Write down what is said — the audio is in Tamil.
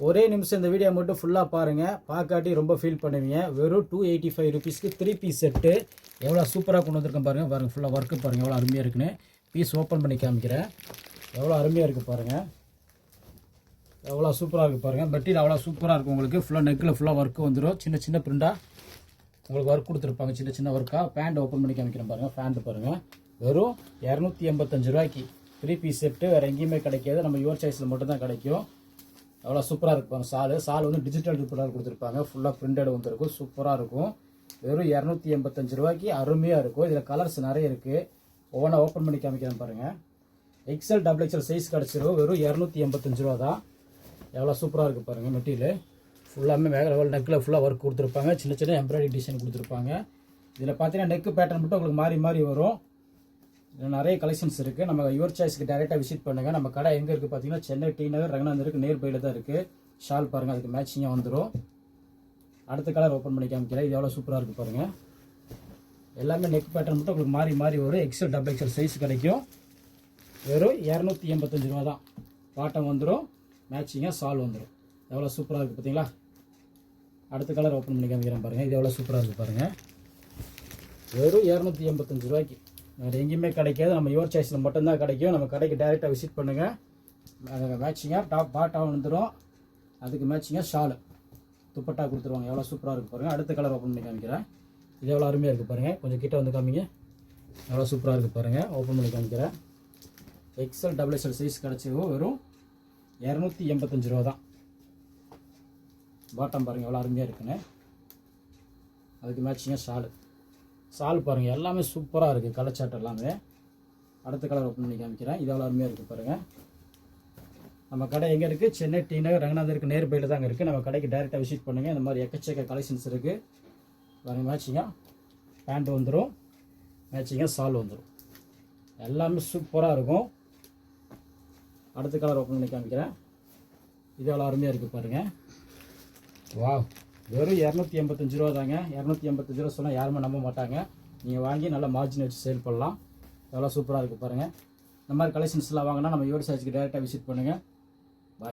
ஒரே நிமிஷம் இந்த வீடியோ மட்டும் ஃபுல்லாக பாருங்கள். பார்க்காட்டி ரொம்ப ஃபீல் பண்ணுவீங்க. வெறும் 285 ருபீஸ்க்கு 3 பீஸ் செட்டு எவ்வளோ சூப்பராக கொண்டு வந்திருக்கேன் பாருங்கள். ஃபுல்லாக ஒர்க்கு பாருங்கள் எவ்வளோ அருமையாக இருக்குன்னு. பீஸ் ஓப்பன் பண்ணி காமிக்கிறேன். எவ்வளோ அருமையாக இருக்குது பாருங்கள். எவ்வளோ சூப்பராக இருக்குது பாருங்கள். மெட்டீரியல் அவ்வளோ சூப்பராக இருக்கும். உங்களுக்கு ஃபுல்லாக நெக்கில் ஃபுல்லாக ஒர்க்கு வந்துடும். சின்ன சின்ன பிரிண்டாக உங்களுக்கு ஒர்க் கொடுத்துருப்பாங்க. சின்ன சின்ன ஒர்க்காக. பேண்ட் ஓப்பன் பண்ணி காமிக்கிறேன் பாருங்கள். பேண்ட் பாருங்கள். வெறும் 285 ரூபாய்க்கு 3 பீஸ் செட்டு. வேறு எங்கேயுமே கிடைக்காது. நம்ம யுவர் சாய்ஸில் மட்டும்தான் கிடைக்கும். எவ்வளோ சூப்பராக இருப்பாங்க. சால் வந்து டிஜிட்டல் ரிப்போர்ட்டாக கொடுத்துருப்பாங்க. ஃபுல்லாக பிரிண்டட் வந்துருக்கும். சூப்பராக இருக்கும். வெறும் 285 ரூபாய்க்கு அருமையாக இருக்கும். இதில் கலர்ஸ் நிறைய இருக்குது. ஒவ்வொன்றா ஓப்பன் பண்ணி காமிக்கிறேன் பாருங்கள். XL XXL சைஸ் கிடச்சிரும். வெறும் 285 ரூபா தான். எவ்வளோ சூப்பராக இருக்குது பாருங்கள். மெட்டீரியல் ஃபுல்லாமே வேக லெவல் நெக்கில் ஃபுல்லாக ஒர்க் கொடுத்துருப்பாங்க. சின்ன சின்ன எம்ப்ராய்டரி டிசைன் கொடுத்துருப்பாங்க. இதில் பார்த்தீங்கன்னா நெக்கு பேட்டர்ன் மட்டும் உங்களுக்கு மாறி மாறி வரும். இதில் நிறைய கலெக்ஷன்ஸ் இருக்குது. நம்ம யுவர் சாய்ஸ்க்கு டேரெக்டாக விசிட் பண்ணுங்கள். நம்ம கடை எங்கே இருக்குது பார்த்தீங்கன்னா சென்னை டி நகர் ரங்கநாதருக்கு நேர் பையில் தான் இருக்குது. ஷால் பாருங்கள், அதுக்கு மேட்சிங்காக வந்துடும். அடுத்த கலர் ஓப்பன் பண்ணி காமிக்கிறேன். இது எவ்வளோ சூப்பராக இருக்குது பாருங்கள். எல்லாமே நெக் பேட்டர்ன் மட்டும் உங்களுக்கு மாறி மாறி வரும். XL XXL சைஸ் கிடைக்கும். வெறும் 285 ரூபா தான். பாட்டம் வந்துடும், மேட்சிங்காக சால் வந்துடும். எவ்வளோ சூப்பராக இருக்குது பார்த்தீங்களா. அடுத்த கலர் ஓப்பன் பண்ணி காமிக்கிறேன் பாருங்கள். இது எவ்வளோ சூப்பராக இருக்குது பாருங்கள். வெறும் 285 ரூபாய்க்கு வேறு எங்கேயுமே கிடைக்காது. நம்ம யுவர் சாய்ஸில் மட்டும்தான் கிடைக்கும். நம்ம கடைக்கு டேரெக்டாக விசிட் பண்ணுங்கள். மேட்சிங்காக பாட்டம் வந்துடும். அதுக்கு மேட்சிங்காக ஷாலு துப்பட்டா கொடுத்துருவாங்க. எவ்வளோ சூப்பராக இருக்குது பாருங்கள். அடுத்த கலர் ஓப்பன் பண்ணி காமிக்கிறேன். இது எவ்வளோ அருமையாக இருக்குது பாருங்கள். கொஞ்சம் கிட்ட வந்து காமிங்க. எவ்வளோ சூப்பராக இருக்குது பாருங்கள். ஓப்பன் பண்ணி காமிக்கிறேன். XL XXL சைஸ் கிடச்சிருவோம். வெறும் 285 ரூபா தான். பாட்டம் பாருங்கள் எவ்வளோ அருமையாக இருக்குன்னு. அதுக்கு மேட்சிங்காக சால் பாருங்கள். எல்லாமே சூப்பராக இருக்குது. கலச்சாட்டு எல்லாமே. அடுத்த கலர் ஓப்பன் பண்ணி காமிக்கிறேன். இது எவ்வளோ அருமையாக இருக்குது பாருங்கள். நம்ம கடை எங்கே இருக்குது? சென்னை டி நகர் ரங்கநாதருக்கு நேர் பையில் தாங்க இருக்குது. நம்ம கடைக்கு டேரெக்டாக விசிட் பண்ணுங்கள். இந்த மாதிரி எக்கச்சக்க கலெக்ஷன்ஸ் இருக்குது பாருங்கள். மேட்சிங்காக பேண்ட் வந்துடும், மேட்சிங்காக சால் வந்துடும். எல்லாமே சூப்பராக இருக்கும். அடுத்த கலர் ஓப்பன் பண்ணி காமிக்கிறேன். இது எவ்வளோ அருமையாக இருக்குது பாருங்கள். வாவ், வெறும் 285 ரூபா தாங்க. 285 ரூபா சொன்னால் யாருமே நம்ப மாட்டாங்க. நீங்கள் வாங்கி நல்லா மார்ஜின் வச்சு சேல் பண்ணலாம். எவ்வளோ சூப்பராக இருக்குது பாருங்கள். இந்த மாதிரி கலெக்ஷன்ஸ்லாம் வாங்கினா நம்ம யுவர் சாய்ஸ்க்கு டேரெக்டாக விசிட் பண்ணுங்கள்.